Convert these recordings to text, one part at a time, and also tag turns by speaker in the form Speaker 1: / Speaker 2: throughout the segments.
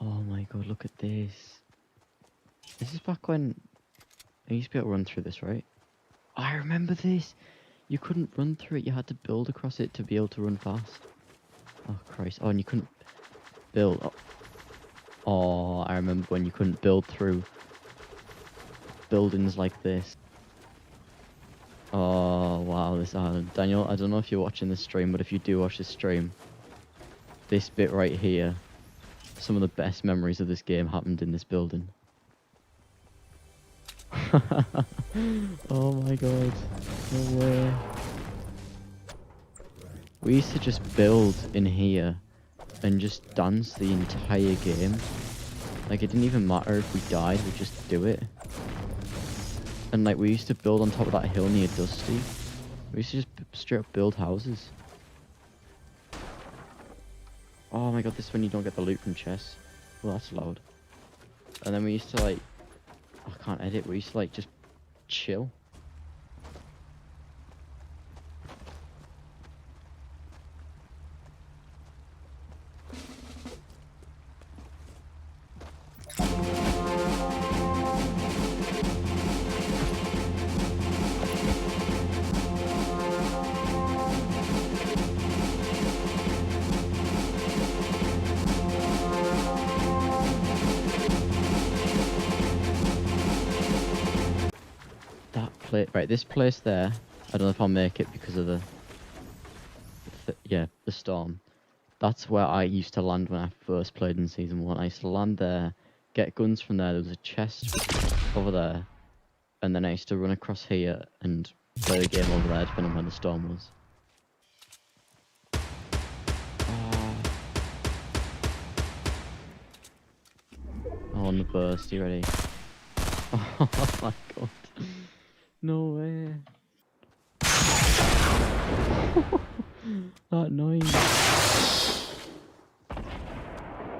Speaker 1: Oh my god, look at this. This is back when I used to be able to run through this, right? I remember this. You couldn't run through it. You had to build across it to be able to run fast. Oh, Christ. Oh, and you couldn't build. Oh, I remember when you couldn't build through buildings like this. Oh, wow, this island. Daniel, I don't know if you're watching this stream, but if you do watch this stream, this bit right here, some of the best memories of this game happened in this building. Oh my god. No way. We used to just build in here and just dance the entire game. Like, it didn't even matter if we died, we'd just do it. And like, we used to build on top of that hill near Dusty. We used to just straight up build houses. Oh my god, this is when you don't get the loot from chests. Well, that's loud. And then we used to like... I can't edit, we used to like just chill. Right, this place there, I don't know if I'll make it because of the storm. That's where I used to land when I first played in Season 1. I used to land there, get guns from there, there was a chest over there, and then I used to run across here and play the game over there depending on when the storm was. Oh, on the burst, you ready? Oh my god. No way. That noise.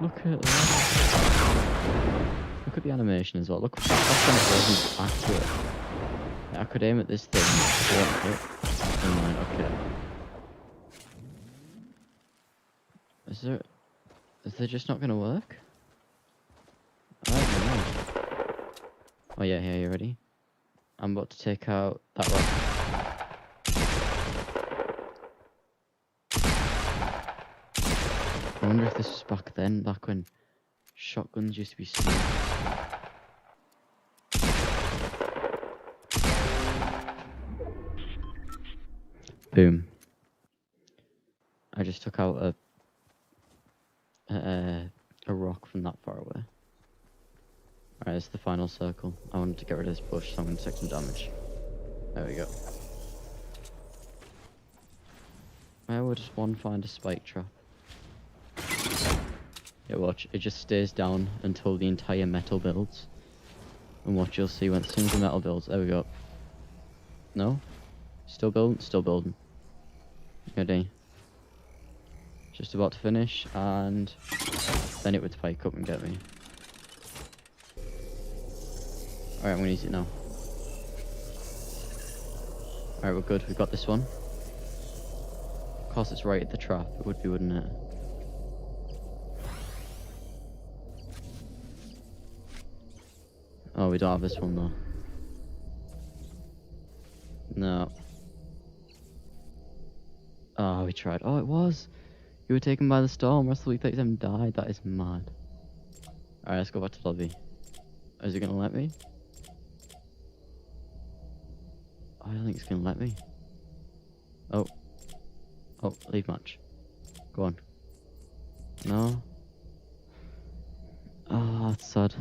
Speaker 1: Look at that. Look at the animation as well. Look, that's when it wasn't accurate. I could aim at this thing. Never mind, okay. Is there just not gonna work? I don't know. Oh yeah, you ready? I'm about to take out that rock. I wonder if this was back then, back when shotguns used to be small. Boom. I just took out a rock from that far away. Alright, it's the final circle. I wanted to get rid of this bush, so I'm going to take some damage. There we go. Where would one find a spike trap? Yeah, watch. It just stays down until the entire metal builds. And what you'll see when the metal builds. There we go. No? Still building? Still building. Ready? Just about to finish, and then it would spike up and get me. Alright, I'm gonna use it now. Alright, we're good. We got this one. Of course, it's right at the trap. It would be, wouldn't it? Oh, we don't have this one though. No. Oh, we tried. Oh, it was. You were taken by the storm. Rest of the week 37 died. That is mad. Alright, let's go back to lobby. Is it gonna let me? I don't think it's gonna let me. Oh. Oh, leave match. Go on. No. Oh, that's sad.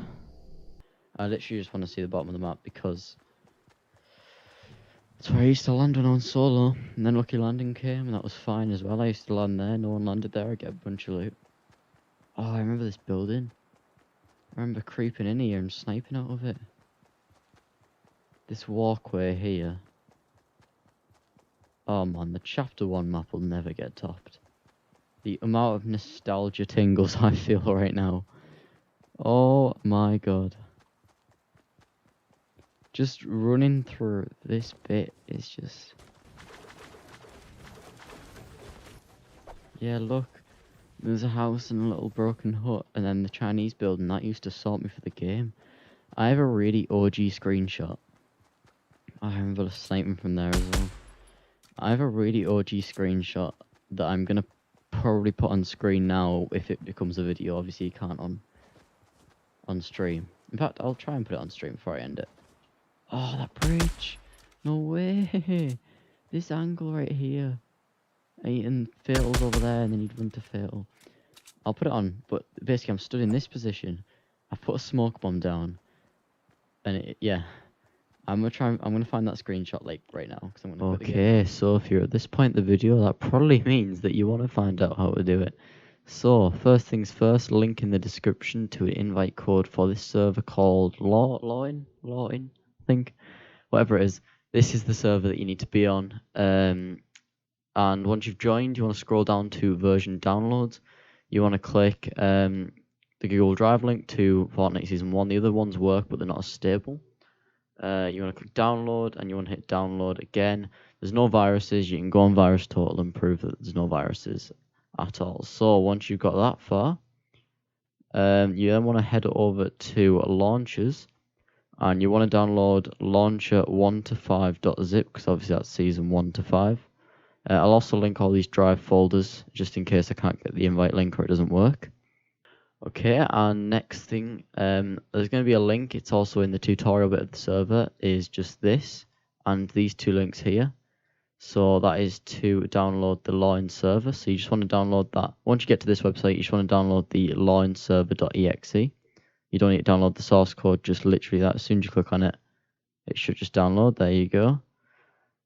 Speaker 1: I literally just want to see the bottom of the map because that's where I used to land when I was solo. And then Lucky Landing came and that was fine as well. I used to land there, no one landed there, I get a bunch of loot. Oh, I remember this building. I remember creeping in here and sniping out of it. This walkway here. Oh man, the chapter 1 map will never get topped. The amount of nostalgia tingles I feel right now. Oh my god. Just running through this bit is just... Yeah, look. There's a house and a little broken hut, and then the Chinese building that used to sort me for the game. I have a really OG screenshot. I remember sniping from there as well. I have a really OG screenshot that I'm gonna probably put on screen now if it becomes a video. Obviously, you can't on stream. In fact, I'll try and put it on stream before I end it. Oh, that bridge! No way! This angle right here. And Fatal's over there, and then you'd run to Fatal. I'll put it on, but basically I'm stood in this position. I put a smoke bomb down, and yeah. I'm gonna find that screenshot like right now because I'm gonna. Okay, so if you're at this point in the video, that probably means that you want to find out how to do it. So first things first, link in the description to an invite code for this server called Lawin, I think, whatever it is. This is the server that you need to be on. And once you've joined, you want to scroll down to version downloads. You want to click the Google Drive link to Fortnite Season 1. The other ones work, but they're not as stable. You want to click download, and you want to hit download again. There's no viruses. You can go on Virus Total and prove that there's no viruses at all. So once you've got that far, you then want to head over to launchers, and you want to download launcher 1to5.zip because obviously that's season 1 to 5. I'll also link all these drive folders just in case I can't get the invite link or it doesn't work. Okay, and next thing, there's going to be a link. It's also in the tutorial bit of the server, is just this and these two links here. So that is to download the Lawin server. So you just want to download that. Once you get to this website, you just want to download the lawinserver.exe. You don't need to download the source code, just literally that. As soon as you click on it, it should just download. There you go.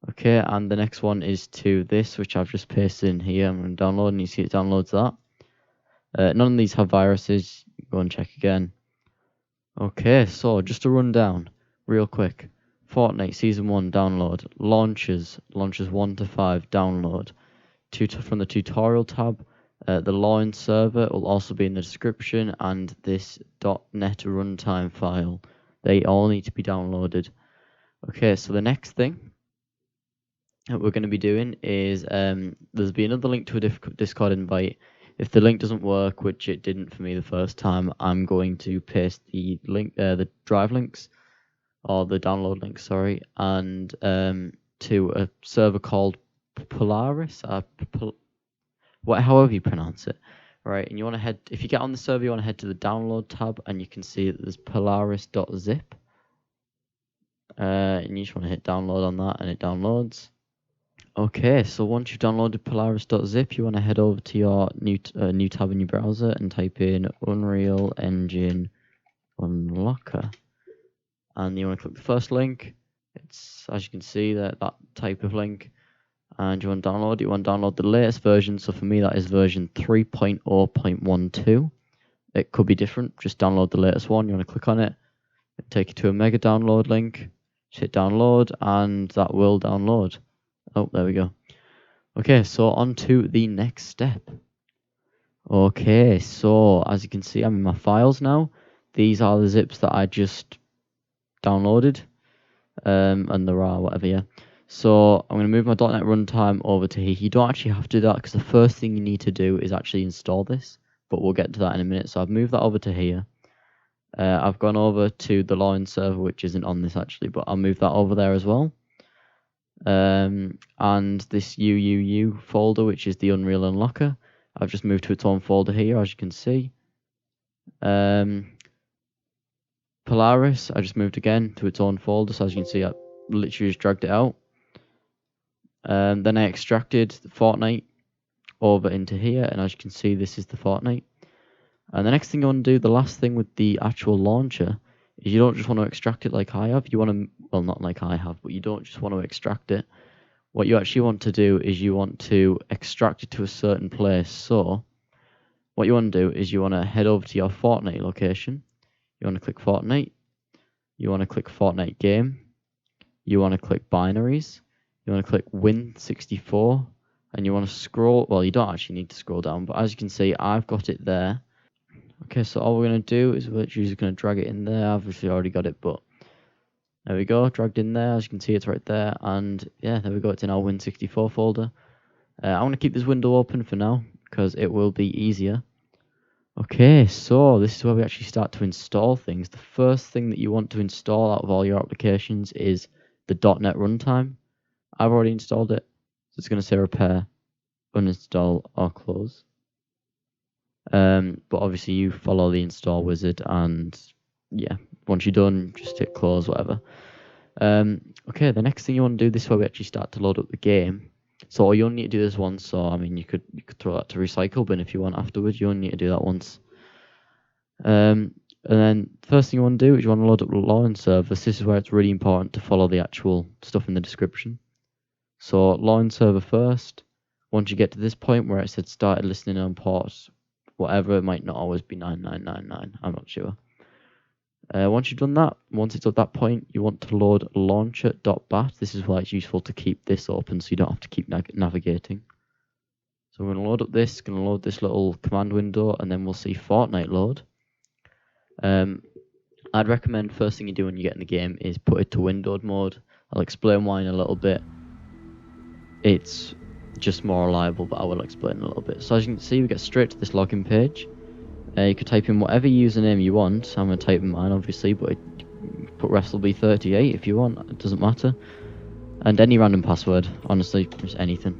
Speaker 1: Okay, and the next one is to this, which I've just pasted in here. I'm going to download, and you see it downloads that. None of these have viruses. Go and check again. Okay, so just to run down real quick. Fortnite Season 1 download. Launches 1 to 5 download. From the tutorial tab. The Lawin server will also be in the description, and this .NET runtime file. They all need to be downloaded. Okay, so the next thing that we're going to be doing is there's be another link to a Discord invite. If the link doesn't work, which it didn't for me the first time, I'm going to paste the link, the drive links, or the download links, sorry, and to a server called Polaris, however you pronounce it, right? And you want to head, if you get on the server, you want to head to the download tab, and you can see that there's polaris.zip, and you just want to hit download on that, and it downloads. Okay, so once you've downloaded polaris.zip, you want to head over to your new tab in your browser and type in Unreal Engine Unlocker. And you want to click the first link. It's, as you can see, that type of link. And you want to download it. You want to download the latest version. So for me, that is version 3.0.12. It could be different. Just download the latest one. You want to click on it. It'll take you to a mega download link. Just hit download, and that will download. Oh, there we go. Okay, so on to the next step. Okay, so as you can see, I'm in my files now. These are the zips that I just downloaded. And there are whatever, yeah. So I'm going to move my .NET runtime over to here. You don't actually have to do that because the first thing you need to do is actually install this. But we'll get to that in a minute. So I've moved that over to here. I've gone over to the Lawin server, which isn't on this actually, but I'll move that over there as well. And this UUU folder, which is the Unreal Unlocker, I've just moved to its own folder here, as you can see. Polaris, I just moved again to its own folder, so as you can see, I literally just dragged it out. Then I extracted the Fortnite over into here, and as you can see, this is the Fortnite. And the next thing you want to do, the last thing with the actual launcher, is you don't just want to extract it like I have. You want to, well, not like I have, but you don't just want to extract it. What you actually want to do is you want to extract it to a certain place. So what you want to do is you want to head over to your Fortnite location. You want to click Fortnite. You want to click Fortnite game. You want to click binaries. You want to click Win64. And you want to scroll. Well, you don't actually need to scroll down, but as you can see, I've got it there. Okay, so all we're going to do is we're literally just going to drag it in there. I've obviously already got it, but there we go, dragged in there. As you can see, it's right there. And yeah, there we go. It's in our Win64 folder. I want to keep this window open for now because it will be easier. Okay, so this is where we actually start to install things. The first thing that you want to install out of all your applications is the .NET runtime. I've already installed it, so it's going to say repair, uninstall, or close. But obviously you follow the install wizard, and yeah, once you're done, just hit close, whatever. Okay, the next thing you want to do, this is where we actually start to load up the game. So you only need to do this once, so I mean you could throw that to recycle bin if you want afterwards. You only need to do that once. And then the first thing you want to do is you want to load up the login server. This is where it's really important to follow the actual stuff in the description. So login server first. Once you get to this point where it said started listening on port, whatever, it might not always be 9999. I'm not sure. Once you've done that, once it's at that point, you want to load launcher.bat. This is why it's useful to keep this open so you don't have to keep navigating. So we're going to load up this, going to load this little command window, and then we'll see Fortnite load. I'd recommend first thing you do when you get in the game is put it to windowed mode. I'll explain why in a little bit. It's just more reliable, but I will explain in a little bit. So as you can see, we get straight to this login page. You could type in whatever username you want. I'm going to type in mine, obviously, but put WrestleB38 if you want. It doesn't matter. And any random password, honestly, just anything.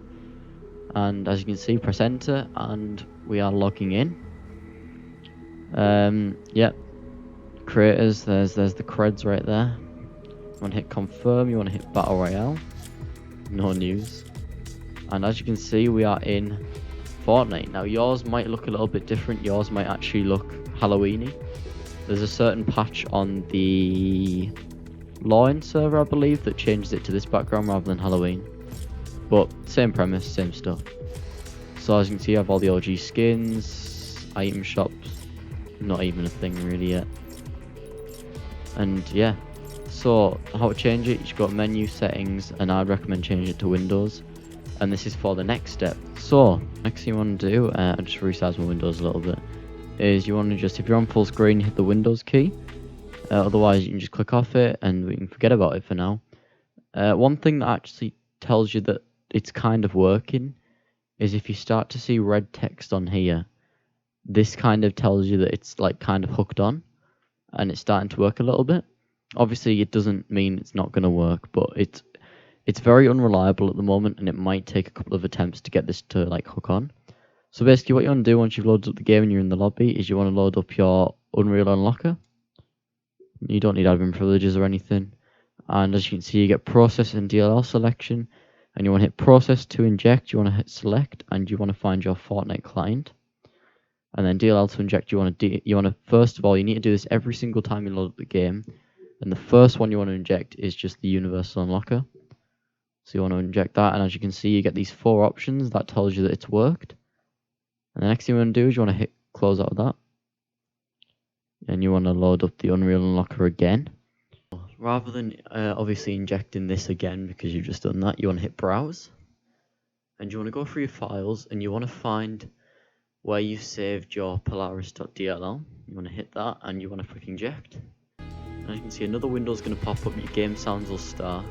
Speaker 1: And as you can see, press enter, and we are logging in. Yeah, creators. There's the creds right there. You want to hit confirm. You want to hit battle royale. No news. And as you can see, we are in Fortnite. Now yours might look a little bit different. Yours might actually look Halloweeny. There's a certain patch on the login server, I believe, that changes it to this background rather than Halloween. But same premise, same stuff. So as you can see, I have all the OG skins, item shops, not even a thing really yet. And yeah, so how to change it, you just go to menu settings, and I'd recommend changing it to Windows. And this is for the next step. So next thing you want to do, I'll just resize my windows a little bit, is you want to just, if you're on full screen, hit the Windows key. Otherwise you can just click off it and we can forget about it for now. One thing that actually tells you that it's kind of working is if you start to see red text on here, this kind of tells you that it's like kind of hooked on and it's starting to work a little bit. Obviously it doesn't mean it's not going to work, but it's very unreliable at the moment, and it might take a couple of attempts to get this to like hook on. So basically what you want to do once you've loaded up the game and you're in the lobby is you want to load up your Unreal Unlocker. You don't need admin privileges or anything. And as you can see, you get process and DLL selection, and you want to hit process to inject, you want to hit select, and you want to find your Fortnite client. And then DLL to inject, you want to first of all, you need to do this every single time you load up the game. And the first one you want to inject is just the Universal Unlocker. So you want to inject that, and as you can see, you get these 4 options. That tells you that it's worked. And the next thing you want to do is you want to hit close out of that. And you want to load up the Unreal Unlocker again. Rather than obviously injecting this again because you've just done that, you want to hit browse. And you want to go through your files, and you want to find where you saved your Polaris.dll. You want to hit that, and you want to click inject. And as you can see, another window is going to pop up, your game sounds will start.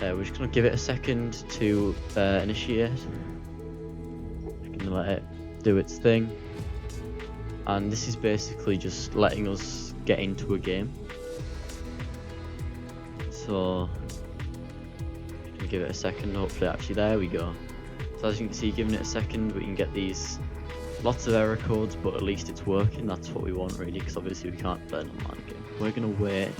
Speaker 1: We're just going to give it a second to initiate. Just going to let it do its thing. And this is basically just letting us get into a game. So, just going to give it a second, hopefully actually there we go. So as you can see, giving it a second, we can get these lots of error codes, but at least it's working. That's what we want really, because obviously we can't play an online game. We're going to wait.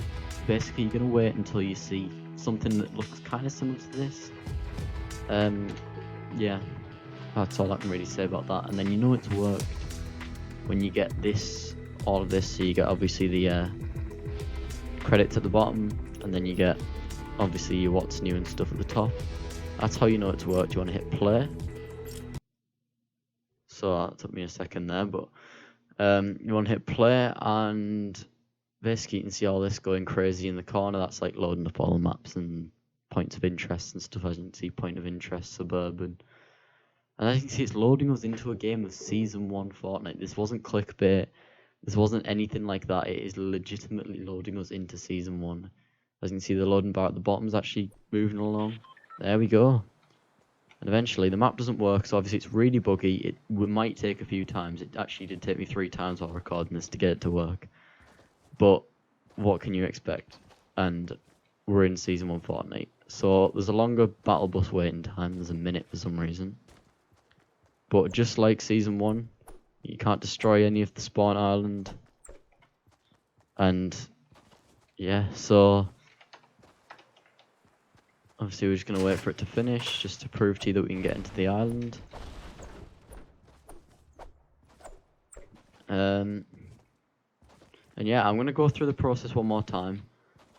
Speaker 1: Basically, you're going to wait until you see something that looks kind of similar to this. Yeah, that's all I can really say about that. And then you know it's worked when you get this, all of this. So you get obviously the credits at the bottom, and then you get obviously your what's new and stuff at the top. That's how you know it's worked. You want to hit play. So that took me a second there, but you want to hit play, and basically you can see all this going crazy in the corner. That's like loading up all the maps and points of interest and stuff. As you can see, point of interest, suburban. And as you can see, it's loading us into a game of Season 1 Fortnite. This wasn't clickbait. This wasn't anything like that. It is legitimately loading us into Season 1. As you can see, the loading bar at the bottom is actually moving along. There we go. And eventually the map doesn't work, so obviously it's really buggy. It might take a few times. It actually did take me 3 times while recording this to get it to work. But what can you expect? And we're in Season 1 Fortnite. So there's a longer battle bus waiting time. There's a minute for some reason. But just like Season 1, you can't destroy any of the spawn island. And yeah, so obviously we're just going to wait for it to finish, just to prove to you that we can get into the island. And yeah, I'm going to go through the process one more time.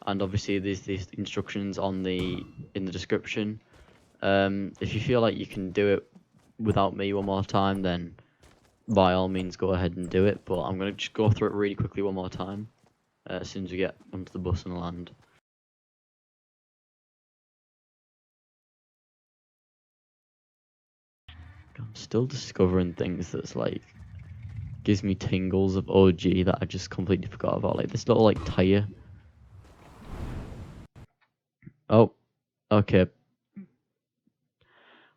Speaker 1: And obviously there's these instructions in the description. If you feel like you can do it without me one more time, then by all means go ahead and do it. But I'm going to just go through it really quickly one more time as soon as we get onto the bus and land. I'm still discovering things that's like gives me tingles of OG that I just completely forgot about. Like this little like tire. Oh, okay.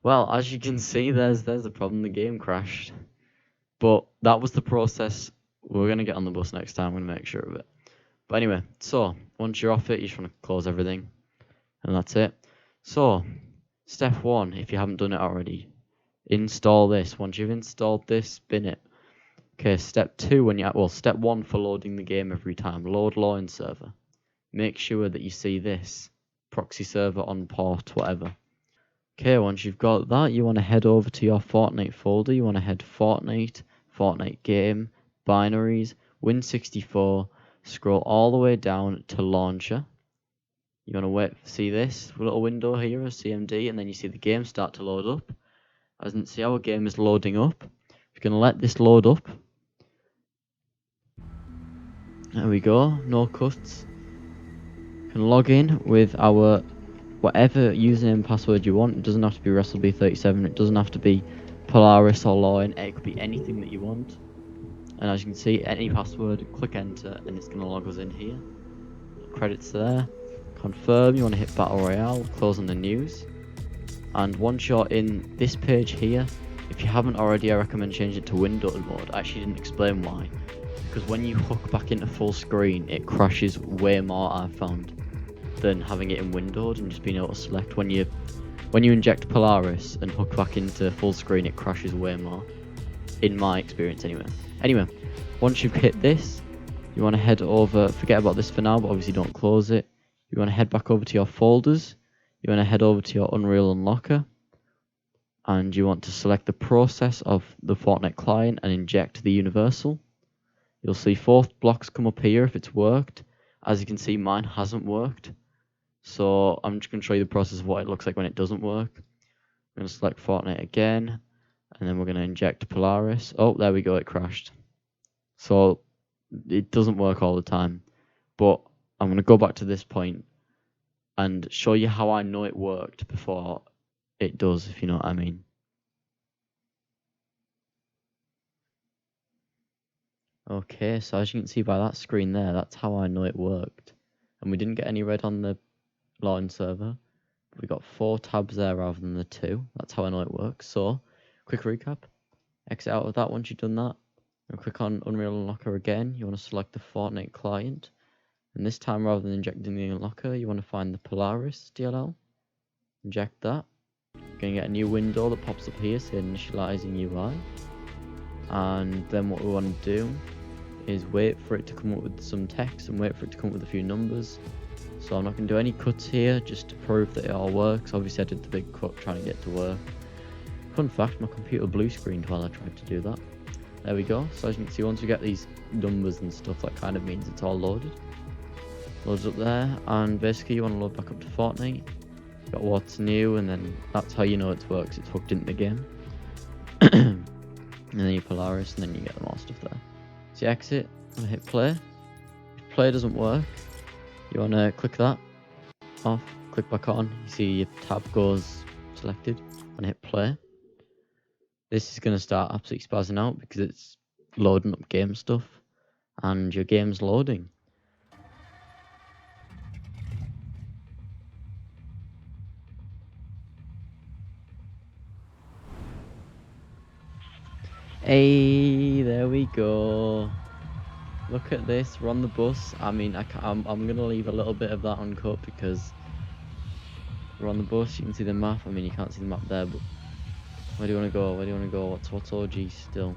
Speaker 1: Well, as you can see, there's the problem. The game crashed. But that was the process. We're gonna get on the bus next time. I'm gonna make sure of it. But anyway, so once you're off it, you just want to close everything, and that's it. So, step 1, if you haven't done it already, install this. Once you've installed this, bin it. Okay, step 2, step 1 for loading the game every time. Load login server. Make sure that you see this proxy server on port, whatever. Okay, once you've got that, you want to head over to your Fortnite folder. You want to head Fortnite game, binaries, Win64, scroll all the way down to launcher. You want to see this little window here, a CMD, and then you see the game start to load up. As you can see, our game is loading up. We're going to let this load up. There we go, no cuts. You can log in with our whatever username and password you want. It doesn't have to be WrestleB37. It doesn't have to be Polaris or Lawin. It could be anything that you want. And as you can see, any password, click enter, and it's going to log us in here. Credits there. Confirm. You want to hit Battle Royale. Close on the news. And once you're in this page here, if you haven't already, I recommend changing it to windowed mode. I actually didn't explain why. Because when you hook back into full screen, it crashes way more, I've found, than having it in windowed and just being able to select. When you inject Polaris and hook back into full screen, it crashes way more, in my experience anyway. Once you've hit this, you want to head over, forget about this for now, but obviously don't close it. You want to head back over to your folders. You want to head over to your Unreal Unlocker, and you want to select the process of the Fortnite client and inject the universal. You'll see 4 blocks come up here if it's worked. As you can see, mine hasn't worked. So I'm just going to show you the process of what it looks like when it doesn't work. I'm going to select Fortnite again, and then we're going to inject Polaris. Oh, there we go, it crashed. So it doesn't work all the time. But I'm going to go back to this point and show you how I know it worked before it does, if you know what I mean. Okay, so as you can see by that screen there, that's how I know it worked. And we didn't get any red on the login server. We got 4 tabs there rather than the 2. That's how I know it works. So, quick recap. Exit out of that once you've done that. And click on Unreal Unlocker again. You want to select the Fortnite client. And this time, rather than injecting the Unlocker, you want to find the Polaris DLL. Inject that. You're going to get a new window that pops up here saying initializing UI. And then what we want to do is wait for it to come up with some text and wait for it to come up with a few numbers. So I'm not going to do any cuts here just to prove that it all works. Obviously I did the big cut trying to get it to work. Fun fact, my computer blue screened while I tried to do that. There we go. So as you can see, once we get these numbers and stuff, that kind of means it's all loaded. Loads up there, and basically you want to load back up to Fortnite. Got what's new, and then that's how you know it works. It's hooked into the game. And then you Polaris, and then you get the more stuff there. So you exit and hit play. If play doesn't work, you want to click that off, click back on. You see your tab goes selected. And hit play. This is going to start absolutely spazzing out because it's loading up game stuff, and your game's loading. Hey, there we go. Look at this. We're on the bus. I mean, I'm gonna leave a little bit of that uncut because we're on the bus. You can see the map. I mean, you can't see the map there, but where do you want to go? Where do you want to go? What's OG still?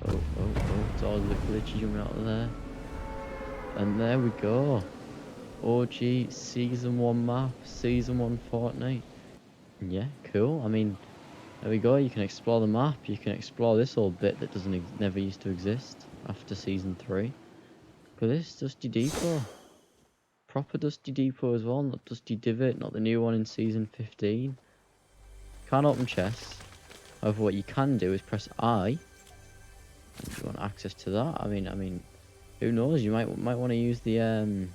Speaker 1: Oh, it's all the glitch jumping out of there. And there we go. OG Season 1 map, Season 1 Fortnite. Yeah, cool. I mean, there we go. You can explore the map. You can explore this whole bit that never used to exist after Season 3. Look at this, Dusty Depot. Proper Dusty Depot as well, not Dusty Divot, not the new one in Season 15. Can't open chests. However, what you can do is press I. If you want access to that, I mean, who knows? You might want to use the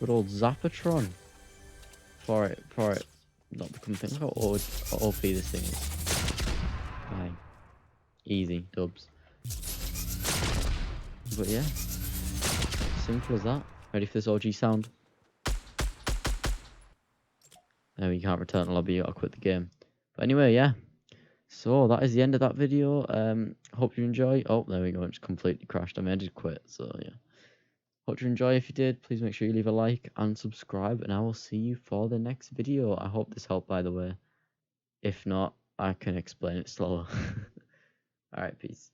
Speaker 1: good old Zappatron for it not become thing. Look how OP this thing is. Bye. Easy dubs. But yeah, simple as that. Ready for this OG sound? No, you can't return to lobby. You gotta quit the game. But anyway, yeah. So that is the end of that video. Hope you enjoy. Oh, there we go. It just completely crashed. I mean, I did quit. So yeah. Hope you enjoy. If you did, please make sure you leave a like and subscribe. And I will see you for the next video. I hope this helped, by the way. If not, I can explain it slower. Alright, peace.